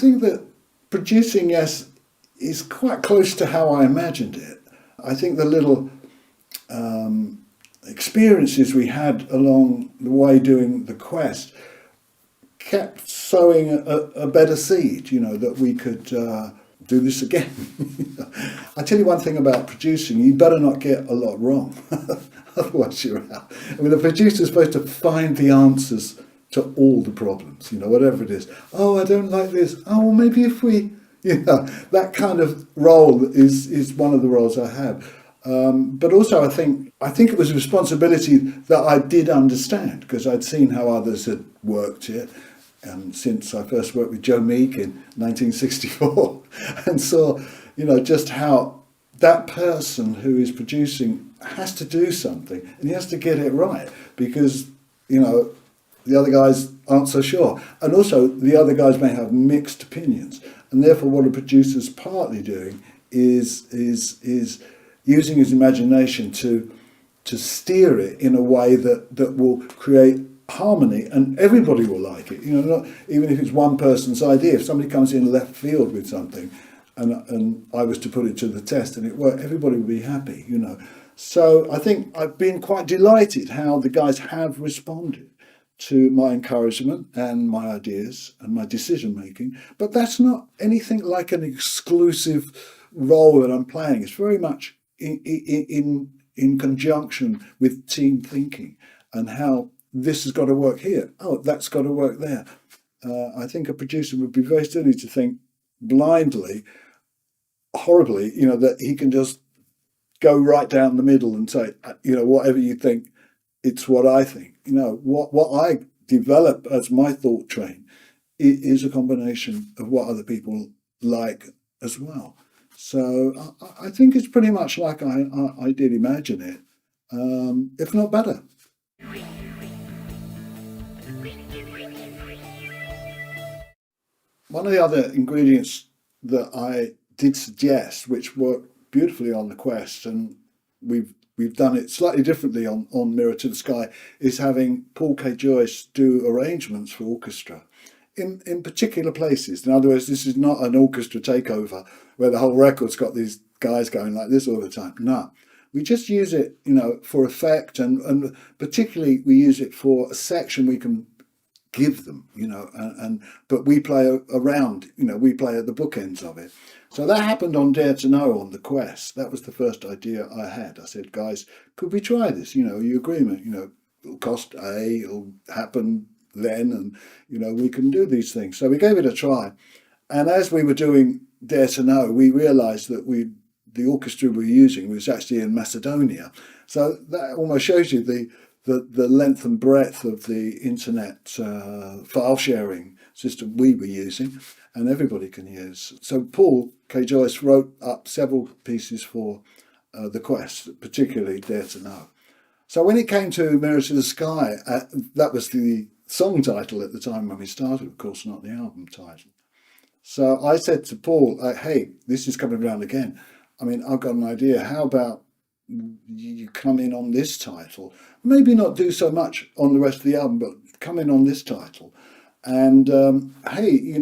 think that producing, yes, is quite close to how I imagined it. I think the little experiences we had along the way doing the quest kept sowing a better seed, that we could do this again. I tell you one thing about producing, you better not get a lot wrong, otherwise you're out. I mean, the producer's supposed to find the answers to all the problems, whatever it is. Oh, I don't like this. Oh, well, maybe if we, that kind of role is one of the roles I have. But also, I think it was a responsibility that I did understand, because I'd seen how others had worked it, since I first worked with Joe Meek in 1964, and saw, just how that person who is producing has to do something, and he has to get it right, because the other guys aren't so sure, and also the other guys may have mixed opinions, and therefore what a producer's partly doing is using his imagination to steer it in a way that will create harmony, and everybody will like it. Not even if it's one person's idea. If somebody comes in left field with something, and I was to put it to the test and it worked, everybody would be happy. So I think I've been quite delighted how the guys have responded to my encouragement and my ideas and my decision making. But that's not anything like an exclusive role that I'm playing. It's very much in conjunction with team thinking, and how this has got to work here. Oh, that's got to work there. I think a producer would be very silly to think blindly, horribly, that he can just go right down the middle and say, whatever you think, it's what I think. What I develop as my thought train is a combination of what other people like as well. So I think it's pretty much like I did imagine it, if not better. One of the other ingredients that I did suggest, which worked beautifully on the quest, and we've done it slightly differently on Mirror to the Sky, is having Paul K. Joyce do arrangements for orchestra in particular places. In other words, this is not an orchestra takeover where the whole record's got these guys going like this all the time. No, we just use it, for effect, and particularly we use it for a section we can give them, but we play around, we play at the bookends of it. So that happened on Dare to Know on the quest. That was the first idea I had. I said, guys, could we try this? You agreement, it'll cost A, it'll happen then, and we can do these things. So we gave it a try, and as we were doing Dare to Know, we realized that the orchestra we were using was actually in Macedonia. So that almost shows you the length and breadth of the internet file sharing system we were using, and everybody can use. So Paul K. Joyce wrote up several pieces for the quest, particularly Dare to Know. So when it came to Mirror to the Sky, that was the song title at the time when we started, of course, not the album title. So I said to Paul, hey, this is coming around again. I mean, I've got an idea. How about you come in on this title? Maybe not do so much on the rest of the album, but come in on this title. And hey,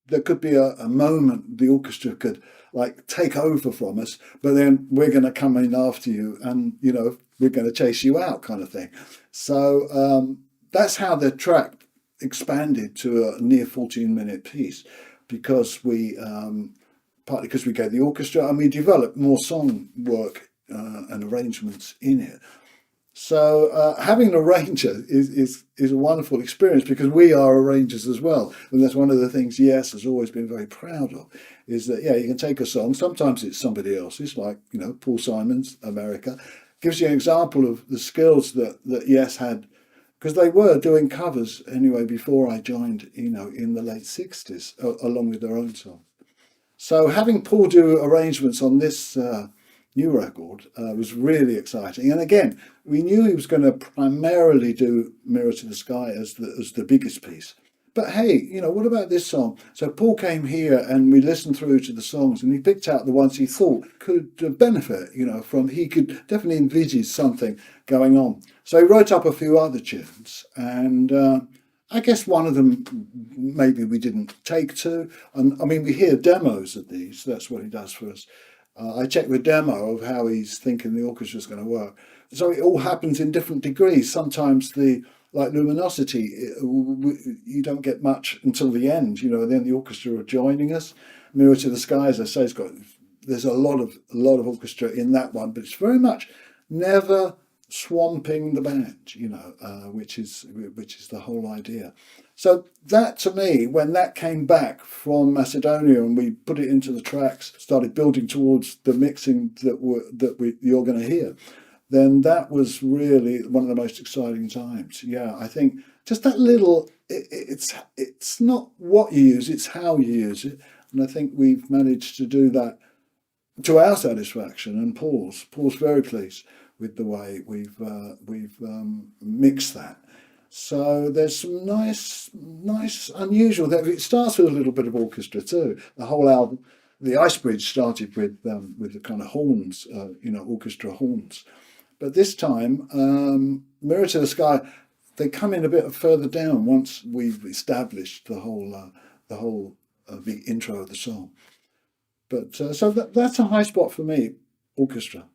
there could be a moment the orchestra could take over from us, but then we're going to come in after you, and we're going to chase you out, kind of thing. So that's how the track expanded to a near 14-minute piece, because we partly because we gave the orchestra, and we developed more song work and arrangements in it. So having an arranger is a wonderful experience, because we are arrangers as well, and that's one of the things Yes has always been very proud of, is that you can take a song, sometimes it's somebody else's, like Paul Simon's America. Gives you an example of the skills that Yes had, because they were doing covers anyway before I joined, in the late 60s, along with their own song. So having Paul do arrangements on this new record was really exciting. And again, we knew he was going to primarily do Mirror to the Sky as the biggest piece. But hey, what about this song? So Paul came here and we listened through to the songs, and he picked out the ones he thought could benefit, from, he could definitely envisage something going on. So he wrote up a few other tunes, and I guess one of them maybe we didn't take to, and I mean we hear demos of these. That's what he does for us. I check the demo of how he's thinking the orchestra's going to work. So it all happens in different degrees. Sometimes the like luminosity, you don't get much until the end, and then the orchestra are joining us. Mirror to the Sky, as I say, there's a lot of orchestra in that one, but it's very much never swamping the band, which is the whole idea. So that to me, when that came back from Macedonia and we put it into the tracks, started building towards the mixing you're going to hear, then that was really one of the most exciting times. Yeah, I think just that little, it's not what you use, it's how you use it. And I think we've managed to do that to our satisfaction, and Paul's very pleased with the way we've mixed that. So there's some nice, unusual. It starts with a little bit of orchestra too. The whole album, the Ice Bridge started with the kind of horns, orchestra horns. But this time, Mirror to the Sky, they come in a bit further down once we've established the whole the intro of the song. But so that's a high spot for me, orchestra.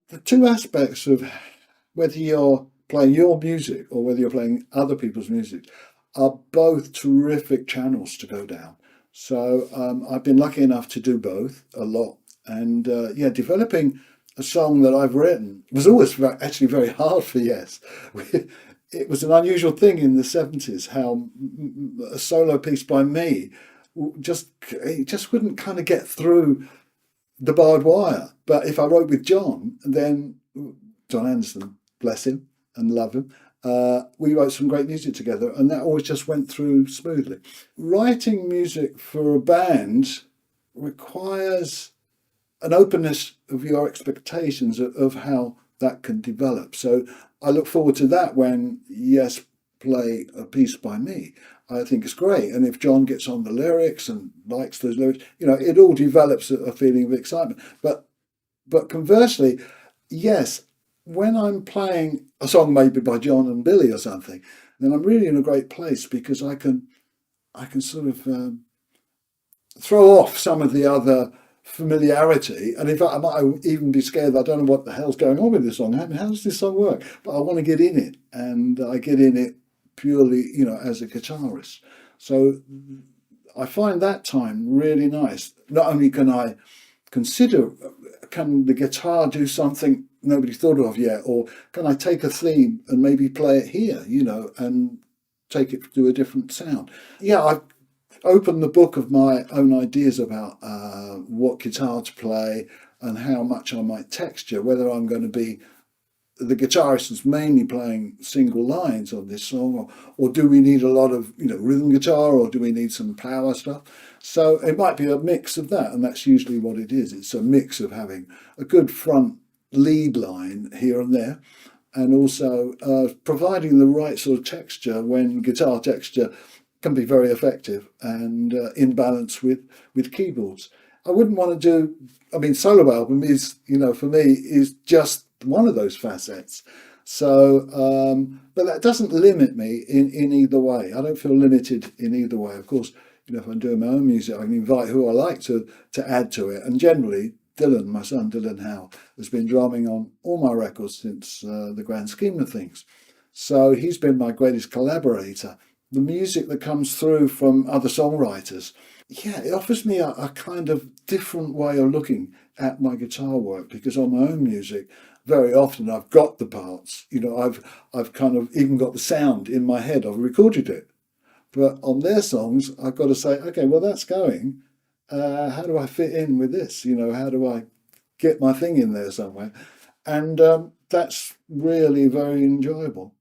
The two aspects of whether you're playing your music or whether you're playing other people's music are both terrific channels to go down. So I've been lucky enough to do both a lot. And developing a song that I've written was always actually very hard for Yes. It was an unusual thing in the 70s how a solo piece by me just wouldn't kind of get through the barbed wire. But if I wrote with John, then John Anderson, bless him and love him, we wrote some great music together, and that always just went through smoothly. Writing music for a band requires an openness of your expectations of how that can develop. So I look forward to that when Yes play a piece by me. I think it's great. And if John gets on the lyrics and likes those lyrics, it all develops a feeling of excitement. But conversely, yes, when I'm playing a song maybe by John and Billy or something, then I'm really in a great place because I can sort of throw off some of the other familiarity, and in fact I might even be scared. I don't know what the hell's going on with this song. How does this song work? But I want to get in it, and I get in it purely, as a guitarist. So I find that time really nice. Not only can I consider, can the guitar do something nobody thought of yet, or can I take a theme and maybe play it here, and take it to a different sound. Yeah, I've opened the book of my own ideas about what guitar to play and how much I might texture, whether I'm going to be the guitarist is mainly playing single lines on this song, or do we need a lot of rhythm guitar, or do we need some power stuff? So it might be a mix of that, and that's usually what it is. It's a mix of having a good front lead line here and there, and also providing the right sort of texture when guitar texture can be very effective and in balance with keyboards. I wouldn't want to do, solo album is, for me, is just one of those facets. So, but that doesn't limit me in either way. I don't feel limited in either way. Of course, if I'm doing my own music, I can invite who I like to add to it. And generally, Dylan, my son Dylan Howe, has been drumming on all my records since the grand scheme of things. So he's been my greatest collaborator. The music that comes through from other songwriters, it offers me a kind of different way of looking at my guitar work, because on my own music, very often I've got the parts, I've kind of even got the sound in my head, I've recorded it. But on their songs, I've got to say, okay, well, that's going. How do I fit in with this? How do I get my thing in there somewhere? And that's really very enjoyable.